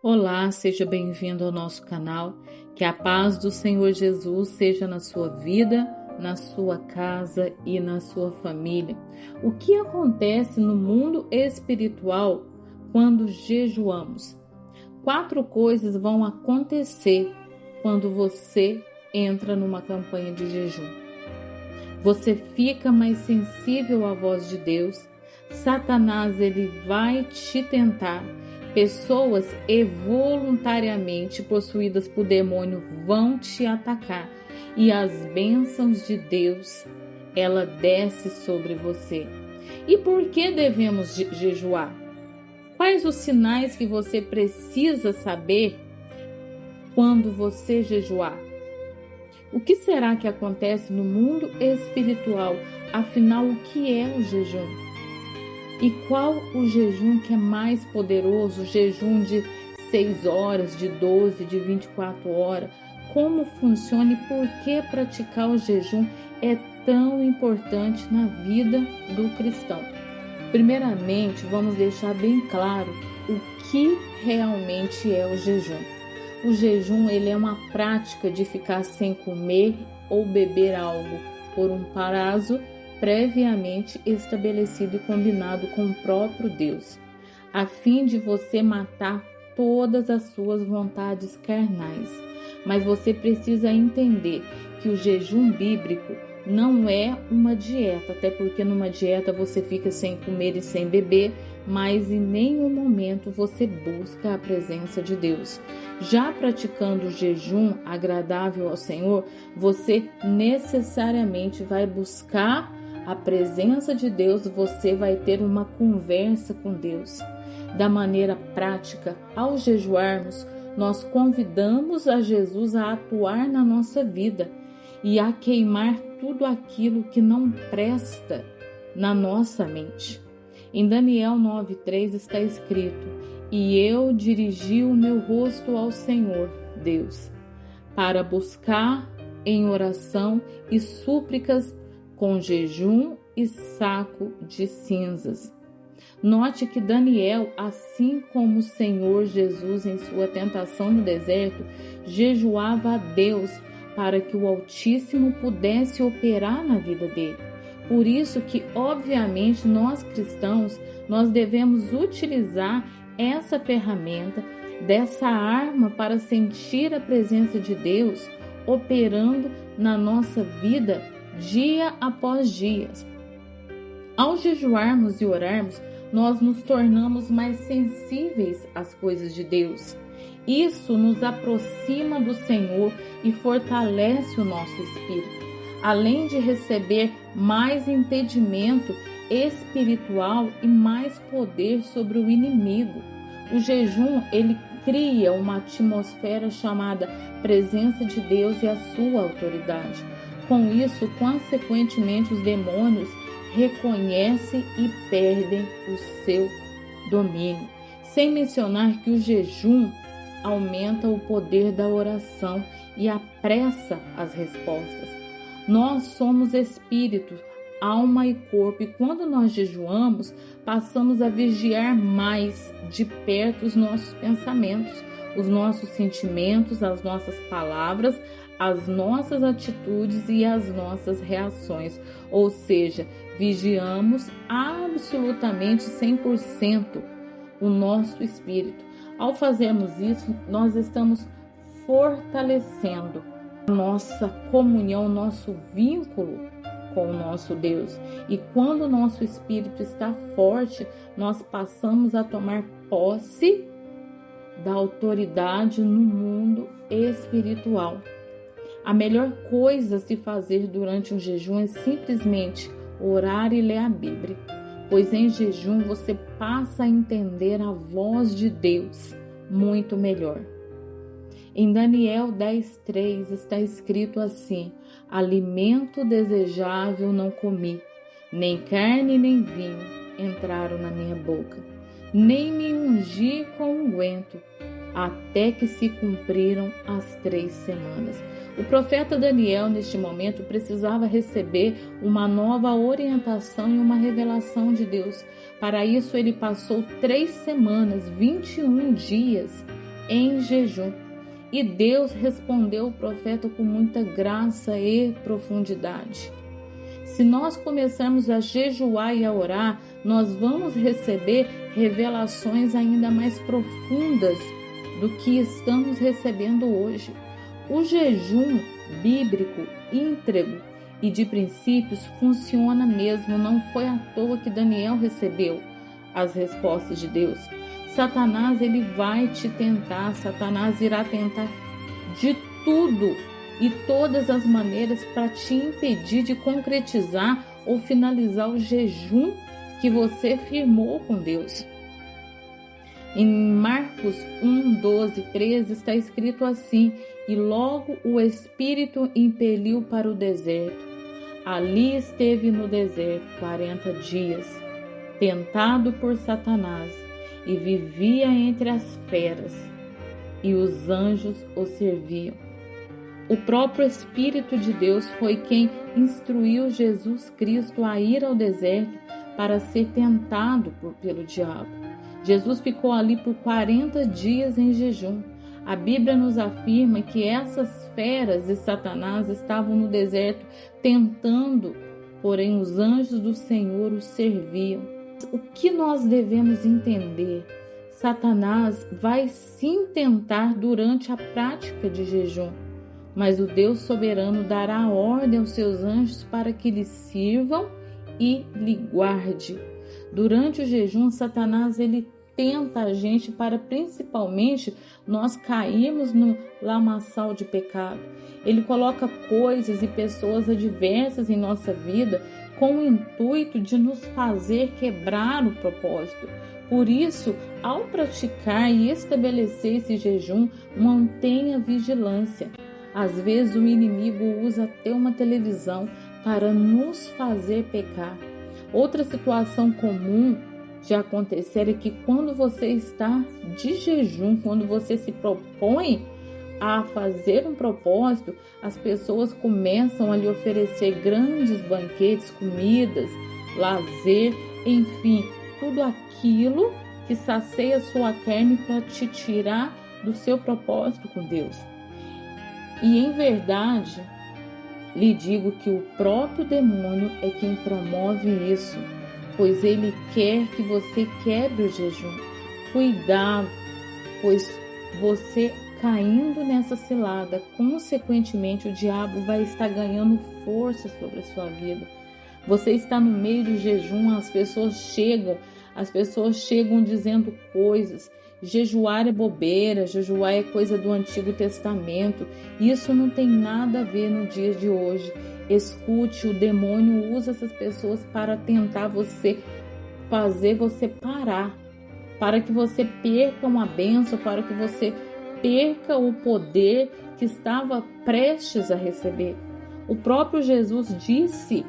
Olá, seja bem-vindo ao nosso canal. Que a paz do Senhor Jesus seja na sua vida, na sua casa e na sua família. O que acontece no mundo espiritual quando jejuamos? 4 coisas vão acontecer quando você entra numa campanha de jejum. Você fica mais sensível à voz de Deus. Satanás, ele vai te tentar. Pessoas voluntariamente possuídas por demônio vão te atacar e as bênçãos de Deus, ela desce sobre você. E por que devemos jejuar? Quais os sinais que você precisa saber quando você jejuar? O que será que acontece no mundo espiritual? Afinal, o que é o jejum? E qual o jejum que é mais poderoso? O jejum de 6 horas, de 12, de 24 horas? Como funciona e por que praticar o jejum é tão importante na vida do cristão? Primeiramente, vamos deixar bem claro o que realmente é o jejum. O jejum, ele é uma prática de ficar sem comer ou beber algo por um prazo previamente estabelecido e combinado com o próprio Deus, a fim de você matar todas as suas vontades carnais. Mas você precisa entender que o jejum bíblico não é uma dieta, até porque numa dieta você fica sem comer e sem beber, mas em nenhum momento você busca a presença de Deus. Já praticando o jejum agradável ao Senhor, você necessariamente vai buscar a presença de Deus, você vai ter uma conversa com Deus. Da maneira prática, ao jejuarmos, nós convidamos a Jesus a atuar na nossa vida e a queimar tudo aquilo que não presta na nossa mente. Em Daniel 9:3 está escrito: "E eu dirigi o meu rosto ao Senhor, Deus, para buscar em oração e súplicas com jejum e saco de cinzas." Note que Daniel, assim como o Senhor Jesus em sua tentação no deserto, jejuava a Deus para que o Altíssimo pudesse operar na vida dele. Por isso que, obviamente, nós cristãos, nós devemos utilizar essa ferramenta, dessa arma para sentir a presença de Deus operando na nossa vida dia após dia. Ao jejuarmos e orarmos, nós nos tornamos mais sensíveis às coisas de Deus. Isso nos aproxima do Senhor e fortalece o nosso espírito, além de receber mais entendimento espiritual e mais poder sobre o inimigo. O jejum, ele cria uma atmosfera chamada presença de Deus e a sua autoridade. Com isso, consequentemente, os demônios reconhecem e perdem o seu domínio. Sem mencionar que o jejum aumenta o poder da oração e apressa as respostas. Nós somos espírito, alma e corpo, e quando nós jejuamos, passamos a vigiar mais de perto os nossos pensamentos, os nossos sentimentos, as nossas palavras, as nossas atitudes e as nossas reações. Ou seja, vigiamos absolutamente 100% o nosso espírito. Ao fazermos isso, nós estamos fortalecendo a nossa comunhão, nosso vínculo com o nosso Deus. E quando o nosso espírito está forte, nós passamos a tomar posse da autoridade no mundo espiritual. A melhor coisa a se fazer durante um jejum é simplesmente orar e ler a Bíblia, pois em jejum você passa a entender a voz de Deus muito melhor. Em Daniel 10:3 está escrito assim: "Alimento desejável não comi, nem carne nem vinho entraram na minha boca, nem me ungi com unguento, até que se cumpriram as 3 semanas." O profeta Daniel, neste momento, precisava receber uma nova orientação e uma revelação de Deus. Para isso, ele passou 3 semanas, 21 dias, em jejum. E Deus respondeu o profeta com muita graça e profundidade. Se nós começarmos a jejuar e a orar, nós vamos receber revelações ainda mais profundas do que estamos recebendo hoje. O jejum bíblico, íntegro e de princípios funciona mesmo. Não foi à toa que Daniel recebeu as respostas de Deus. Satanás, ele vai te tentar, Satanás irá tentar de tudo e todas as maneiras para te impedir de concretizar ou finalizar o jejum que você firmou com Deus. Em Marcos 1, 12, 13 está escrito assim: e logo o Espírito impeliu para o deserto. Ali esteve no deserto 40 dias, tentado por Satanás, e vivia entre as feras, e os anjos o serviam. O próprio Espírito de Deus foi quem instruiu Jesus Cristo a ir ao deserto para ser tentado pelo diabo. Jesus ficou ali por 40 dias em jejum. A Bíblia nos afirma que essas feras de Satanás estavam no deserto tentando, porém os anjos do Senhor o serviam. O que nós devemos entender? Satanás vai sim tentar durante a prática de jejum, mas o Deus soberano dará ordem aos seus anjos para que lhe sirvam e lhe guarde. Durante o jejum, Satanás ele tenta a gente para principalmente nós cairmos no lamaçal de pecado. Ele coloca coisas e pessoas adversas em nossa vida com o intuito de nos fazer quebrar o propósito. Por isso, ao praticar e estabelecer esse jejum, mantenha vigilância. Às vezes o inimigo usa até uma televisão para nos fazer pecar. Outra situação comum de acontecer é que quando você está de jejum, quando você se propõe a fazer um propósito, as pessoas começam a lhe oferecer grandes banquetes, comidas, lazer, enfim, tudo aquilo que sacia sua carne para te tirar do seu propósito com Deus. E em verdade, lhe digo que o próprio demônio é quem promove isso, pois ele quer que você quebre o jejum. Cuidado, pois você caindo nessa cilada, consequentemente o diabo vai estar ganhando força sobre a sua vida. Você está no meio do jejum, as pessoas chegam dizendo coisas. Jejuar é bobeira, jejuar é coisa do Antigo Testamento. Isso não tem nada a ver no dia de hoje. Escute, o demônio usa essas pessoas para tentar fazer você parar, para que você perca uma bênção, para que você perca o poder que estava prestes a receber. O próprio Jesus disse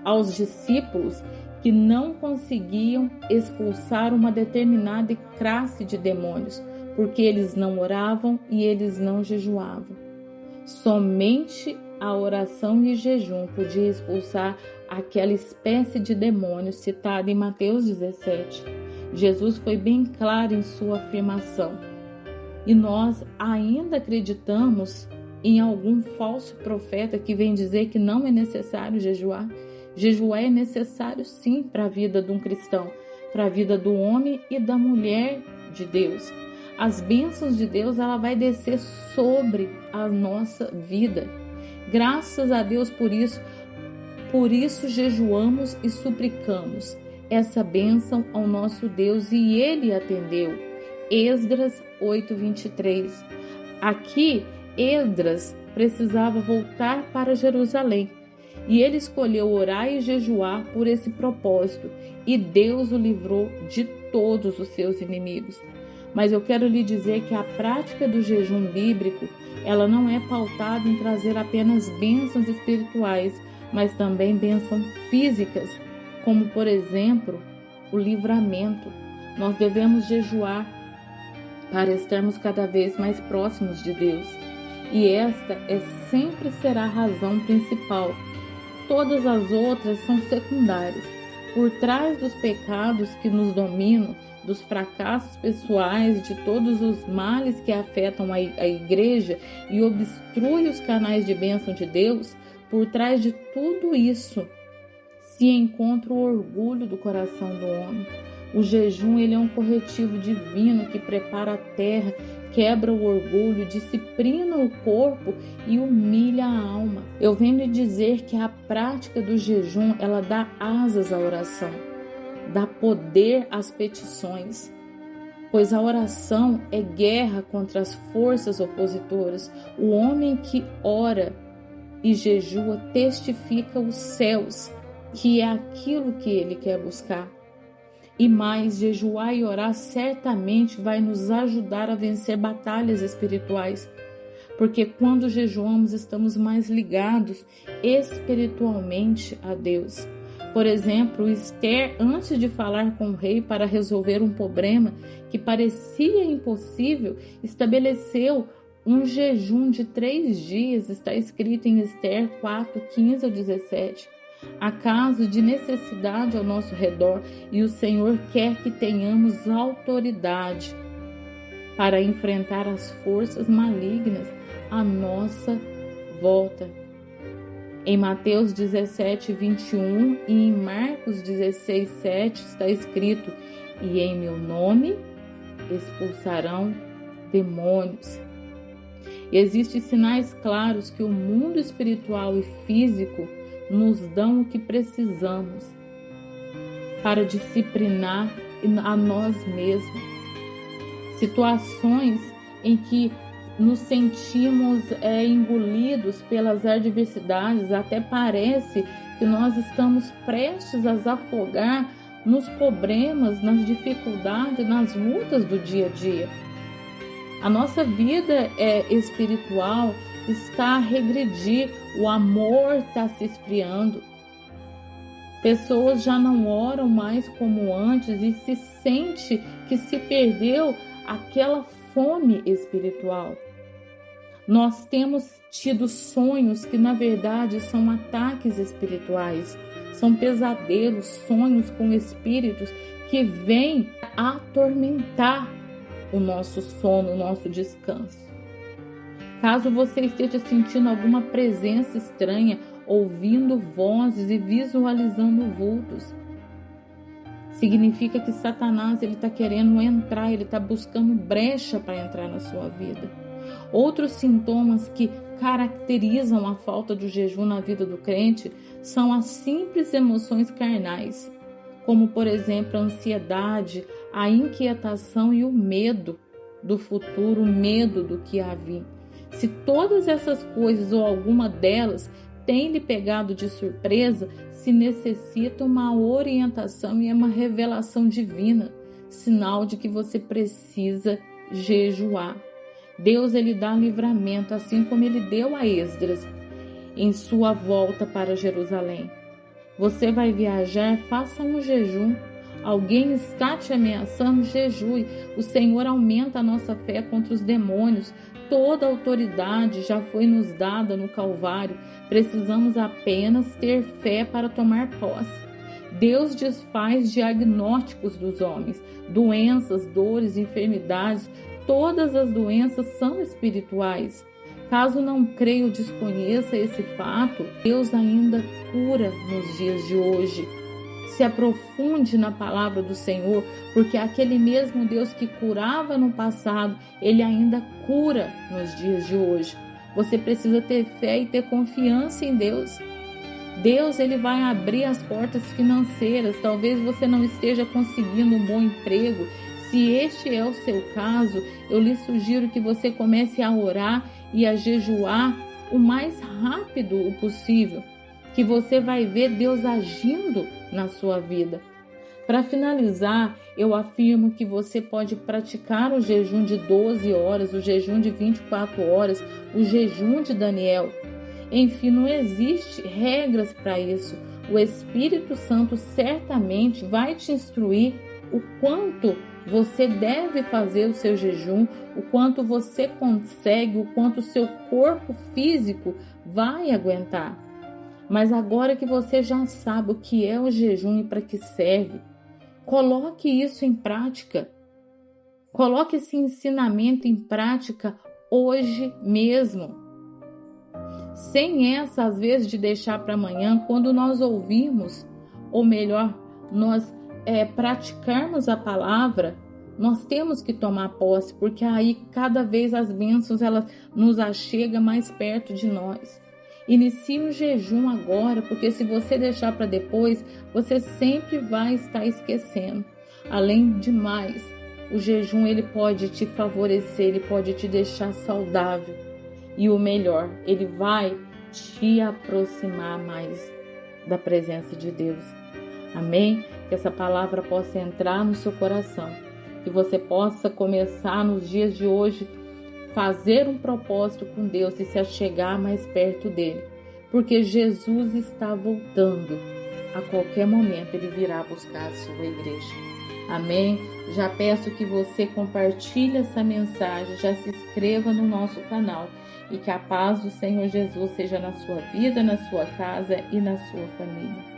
aos discípulos que não conseguiam expulsar uma determinada classe de demônios, porque eles não oravam e eles não jejuavam. Somente a oração e jejum podia expulsar aquela espécie de demônio citada em Mateus 17. Jesus foi bem claro em sua afirmação. E nós ainda acreditamos em algum falso profeta que vem dizer que não é necessário jejuar. Jejuar é necessário sim para a vida de um cristão, para a vida do homem e da mulher de Deus. As bênçãos de Deus, ela vai descer sobre a nossa vida. Graças a Deus por isso jejuamos e suplicamos essa bênção ao nosso Deus e Ele atendeu. Esdras 8:23. Aqui, Esdras precisava voltar para Jerusalém e ele escolheu orar e jejuar por esse propósito e Deus o livrou de todos os seus inimigos. Mas eu quero lhe dizer que a prática do jejum bíblico, ela não é pautada em trazer apenas bênçãos espirituais, mas também bênçãos físicas, como por exemplo, o livramento. Nós devemos jejuar para estarmos cada vez mais próximos de Deus. E esta sempre será a razão principal. Todas as outras são secundárias. por trás dos pecados que nos dominam, dos fracassos pessoais, de todos os males que afetam a igreja e obstruem os canais de bênção de Deus, por trás de tudo isso se encontra o orgulho do coração do homem. O jejum, ele é um corretivo divino que prepara a terra, quebra o orgulho, disciplina o corpo e humilha a alma. Eu venho lhe dizer que a prática do jejum, ela dá asas à oração, dá poder às petições, pois a oração é guerra contra as forças opositoras. O homem que ora e jejua testifica os céus, que é aquilo que ele quer buscar. E mais, jejuar e orar certamente vai nos ajudar a vencer batalhas espirituais, porque quando jejuamos estamos mais ligados espiritualmente a Deus. Por exemplo, Esther, antes de falar com o rei para resolver um problema que parecia impossível, estabeleceu um jejum de 3 dias, está escrito em Esther 4, 15 a 17. Há casos de necessidade ao nosso redor e o Senhor quer que tenhamos autoridade para enfrentar as forças malignas à nossa volta. Em Mateus 17, 21 e em Marcos 16, 7 está escrito: e em meu nome expulsarão demônios. E existem sinais claros que o mundo espiritual e físico nos dão o que precisamos para disciplinar a nós mesmos. Situações em que nos sentimos engolidos pelas adversidades, até parece que nós estamos prestes a afogar nos problemas, nas dificuldades, nas lutas do dia a dia. A nossa vida espiritual está a regredir, o amor está se esfriando. Pessoas já não oram mais como antes e se sente que se perdeu aquela fome espiritual. Nós temos tido sonhos que na verdade são ataques espirituais, são pesadelos, sonhos com espíritos que vêm atormentar o nosso sono, o nosso descanso. Caso você esteja sentindo alguma presença estranha, ouvindo vozes e visualizando vultos, significa que Satanás está querendo entrar, ele está buscando brecha para entrar na sua vida. Outros sintomas que caracterizam a falta do jejum na vida do crente são as simples emoções carnais, como por exemplo a ansiedade, a inquietação e o medo do futuro, o medo do que há vir. Se todas essas coisas ou alguma delas tem lhe pegado de surpresa, se necessita uma orientação e uma revelação divina, sinal de que você precisa jejuar. Deus, ele dá livramento, assim como ele deu a Esdras em sua volta para Jerusalém. Você vai viajar, faça um jejum. Alguém está te ameaçando, jejue. O Senhor aumenta a nossa fé contra os demônios. Toda a autoridade já foi nos dada no Calvário. Precisamos apenas ter fé para tomar posse. Deus desfaz diagnósticos dos homens, doenças, dores, enfermidades. Todas as doenças são espirituais. Caso não creia ou desconheça esse fato, Deus ainda cura nos dias de hoje. Se aprofunde na palavra do Senhor, porque aquele mesmo Deus que curava no passado, ele ainda cura nos dias de hoje. Você precisa ter fé e ter confiança em Deus. Deus, ele vai abrir as portas financeiras. Talvez você não esteja conseguindo um bom emprego. Se este é o seu caso, eu lhe sugiro que você comece a orar e a jejuar o mais rápido possível, que você vai ver Deus agindo na sua vida. Para finalizar, eu afirmo que você pode praticar o jejum de 12 horas, o jejum de 24 horas, o jejum de Daniel. Enfim, não existe regras para isso. O Espírito Santo certamente vai te instruir o quanto você deve fazer o seu jejum, o quanto você consegue, o quanto o seu corpo físico vai aguentar. Mas agora que você já sabe o que é o jejum e para que serve, coloque isso em prática. Coloque esse ensinamento em prática hoje mesmo. Sem essa, às vezes, de deixar para amanhã, quando nós ouvirmos, ou melhor, nós praticarmos a palavra, nós temos que tomar posse, porque aí cada vez as bênçãos elas nos achegam mais perto de nós. Inicie o jejum agora, porque se você deixar para depois, você sempre vai estar esquecendo. Além de mais, o jejum ele pode te favorecer, ele pode te deixar saudável. E o melhor, ele vai te aproximar mais da presença de Deus. Amém? Que essa palavra possa entrar no seu coração. Que você possa começar nos dias de hoje, fazer um propósito com Deus e se achegar mais perto dele. Porque Jesus está voltando. A qualquer momento ele virá buscar a sua igreja. Amém? Já peço que você compartilhe essa mensagem, já se inscreva no nosso canal e que a paz do Senhor Jesus seja na sua vida, na sua casa e na sua família.